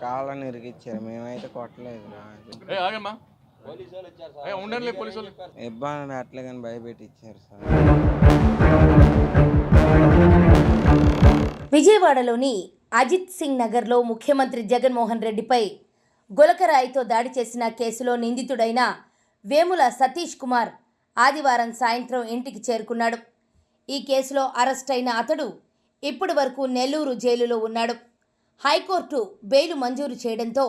కాళ్ళని ఇరికిచ్చారు, మేమైతే కొట్టలేదురా. ఇబ్బంది పెట్టలే కానీ భయపెట్టించారు సార్. విజయవాడలోని అజిత్ సింగ్ నగర్లో ముఖ్యమంత్రి జగన్మోహన్ రెడ్డిపై గులకరాయితో దాడి చేసిన కేసులో నిందితుడైన వేముల సతీష్ కుమార్ ఆదివారం సాయంత్రం ఇంటికి చేరుకున్నాడు. ఈ కేసులో అరెస్ట్ అయిన అతడు ఇప్పటి వరకు నెల్లూరు జైలులో ఉన్నాడు. హైకోర్టు బెయిల్ మంజూరు చేయడంతో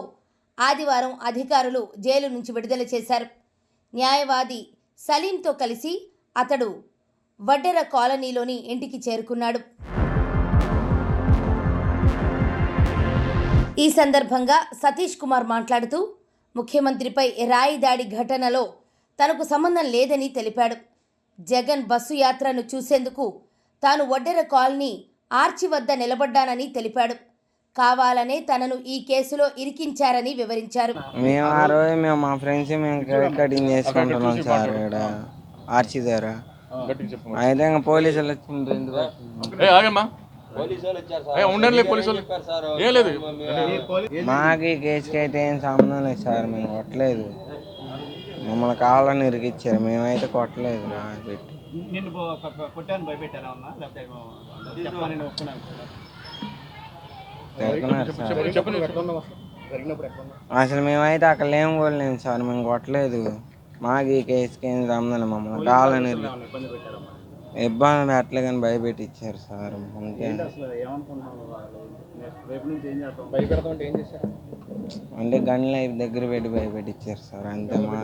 ఆదివారం అధికారులు జైలు నుంచి విడుదల చేశారు. న్యాయవాది సలీంతో కలిసి అతడు వడ్డెర కాలనీలోని ఇంటికి చేరుకున్నాడు. ఈ సందర్భంగా సతీష్ కుమార్ మాట్లాడుతూ ముఖ్యమంత్రిపై రాయి దాడి ఘటనలో తనకు సంబంధం లేదని తెలిపాడు. జగన్ బస్సు యాత్రను చూసేందుకు తాను వడ్డెర కాలనీ ఆర్చి వద్ద నిలబడ్డానని తెలిపాడు. కావాలనే తనను ఈ కేసులో ఇరికించారని వివరించారు. మేము ఆ రోజు మా ఫ్రెండ్స్ కటింగ్ చేసుకుంటున్నాం సార్ ఇక్కడ ఆర్చి దగ్గర. అయితే పోలీసులు మాకు ఈ కేసుకి అయితే ఏం సంబంధం లేదు సార్. మేము కొట్టలేదు, మమ్మల్ని కాళ్ళని ఇరికిచ్చారు, మేమైతే కొట్టలేదు. అసలు మేమైతే అక్కడ ఏం కోలేము సార్, మేము కొట్టలేదు. మాకు ఈ కేసుకి ఏం సంబంధం లేదు, మమ్మల్ని కాళ్ళని ఇబ్బంది పెట్టలే కానీ భయపెట్టించారు సార్. అంటే గన్ల దగ్గర పెట్టి భయపెట్టించారు సార్, అంతే. మా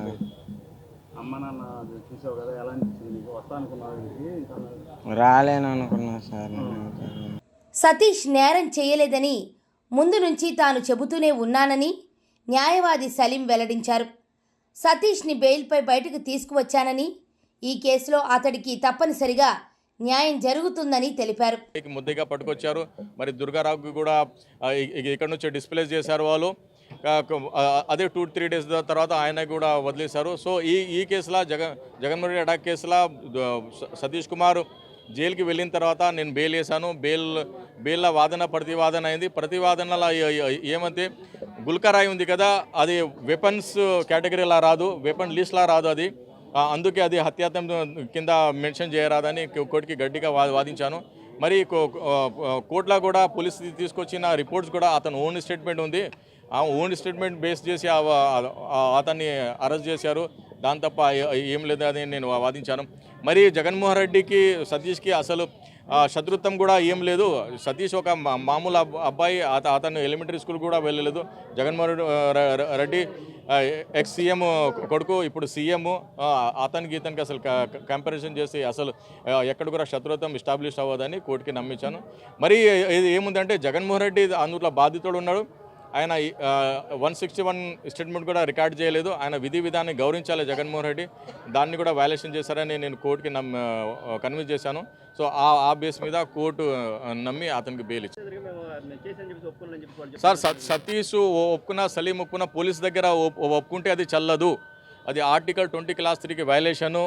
రాలేను అనుకున్నా సార్. సతీష్ నేరం చేయలేదని ముందు నుంచి తాను చెబుతూనే ఉన్నానని న్యాయవాది సలీం వెల్లడించారు. సతీష్ని బెయిల్పై బయటకు తీసుకువచ్చానని, ఈ కేసులో అతడికి తప్పనిసరిగా న్యాయం జరుగుతుందని తెలిపారు. ముద్దుగా పట్టుకొచ్చారు. మరి దుర్గారావుకి కూడా ఇక్కడ నుంచి డిస్ప్లేస్ చేశారు వాళ్ళు. అదే 2-3 డేస్ తర్వాత ఆయన కూడా వదిలేశారు. సో ఈ కేసులో జగన్మోహన్ రెడ్డి అటాక్ కేసులో సతీష్ కుమార్ జైలుకి వెళ్ళిన తర్వాత నేను బెయిల్ వేశాను. బెయిల్లో వాదన ప్రతివాదన అయింది. ప్రతివాదనలో ఏమంటే గుల్కరాయి ఉంది కదా, అది వెపన్స్ కేటగిరీలా రాదు, వెపన్ లిస్ట్లా రాదు. అది అందుకే అది హత్యాయత్నం కింద మెన్షన్ చేయరాదని కోర్టుకి గట్టిగా వాదించాను. మరి కోర్టులో కూడా పోలీస్ తీసుకొచ్చిన రిపోర్ట్స్ కూడా అతను ఓన్ స్టేట్మెంట్ ఉంది. ఆ ఓన్ స్టేట్మెంట్ బేస్ చేసి అతన్ని అరెస్ట్ చేశారు. దాని తప్ప ఏం లేదు అని నేను వాదించాను. మరి జగన్మోహన్ రెడ్డికి సతీష్కి అసలు శత్రుత్వం కూడా ఏం లేదు. సతీష్ ఒక మామూలు అబ్బాయి, అతను ఎలిమెంటరీ స్కూల్ కూడా వెళ్ళలేదు. జగన్మోహన్ రెడ్డి ఎక్స్ సీఎం కొడుకు, ఇప్పుడు సీఎం. అతనికి ఇతనికి అసలు కంపారిజన్ చేసి అసలు ఎక్కడ కూడా శత్రుత్వం ఎస్టాబ్లిష్ అవ్వదని కోర్టుకి నమ్మించాను. మరి ఏముందంటే జగన్మోహన్ రెడ్డి అందులో బాధితుడు ఉన్నాడు. ఆయన 161 స్టేట్మెంట్ కూడా రికార్డ్ చేయలేదు. ఆయన విధి విధాన్ని గౌరవించాలి జగన్మోహన్ రెడ్డి. దాన్ని కూడా వైలేషన్ చేశారని నేను కోర్టుకి కన్విన్స్ చేశాను. సో ఆ బేస్ మీద కోర్టు నమ్మి అతనికి బెయిల్ ఇచ్చింది. సార్ సతీష్ ఒప్పుకున్నా, సలీం ఒప్పుకున్నా, పోలీస్ దగ్గర ఒప్పుకుంటే అది చల్లదు. అది ఆర్టికల్ 20 క్లాస్ 3కి వైలేషను,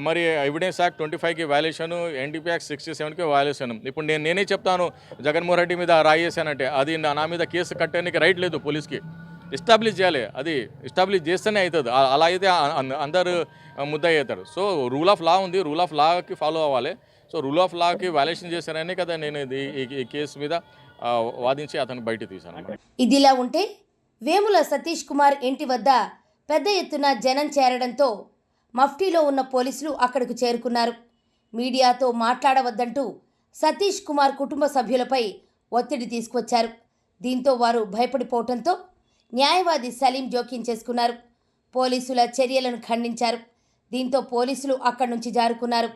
మరి ఎవిడెన్స్ యాక్ట్ 25కి వైలేషను, ఎన్డీపీ యాక్ట్ 67కి వైలేషను. ఇప్పుడు నేనే చెప్తాను జగన్మోహన్ రెడ్డి మీద రాయి చేశానంటే అది నా మీద కేసు కట్టడానికి రైట్ లేదు. పోలీస్కి ఎస్టాబ్లిష్ చేయాలి. అది ఎస్టాబ్లిష్ చేస్తేనే అవుతుంది. అలా అయితే అందరు ముద్దాయి అవుతారు. సో రూల్ ఆఫ్ లా ఉంది, రూల్ ఆఫ్ లాకి ఫాలో అవ్వాలి. సో రూల్ ఆఫ్ లాకి వైలేషన్ చేశారనే కదా నేను ఈ కేసు మీద వాదించి అతను బయట తీశాను. ఇదిలా ఉంటే వేముల సతీష్ కుమార్ ఇంటి వద్ద పెద్ద ఎత్తున జనం చేరడంతో మఫ్టీలో ఉన్న పోలీసులు అక్కడకు చేరుకున్నారు. మీడియాతో మాట్లాడవద్దంటూ సతీష్ కుమార్ కుటుంబ సభ్యులపై ఒత్తిడి తీసుకొచ్చారు. దీంతో వారు భయపడిపోవడంతో న్యాయవాది సలీం జోక్యం చేసుకున్నారు. పోలీసుల చర్యలను ఖండించారు. దీంతో పోలీసులు అక్కడి నుంచి జారుకున్నారు.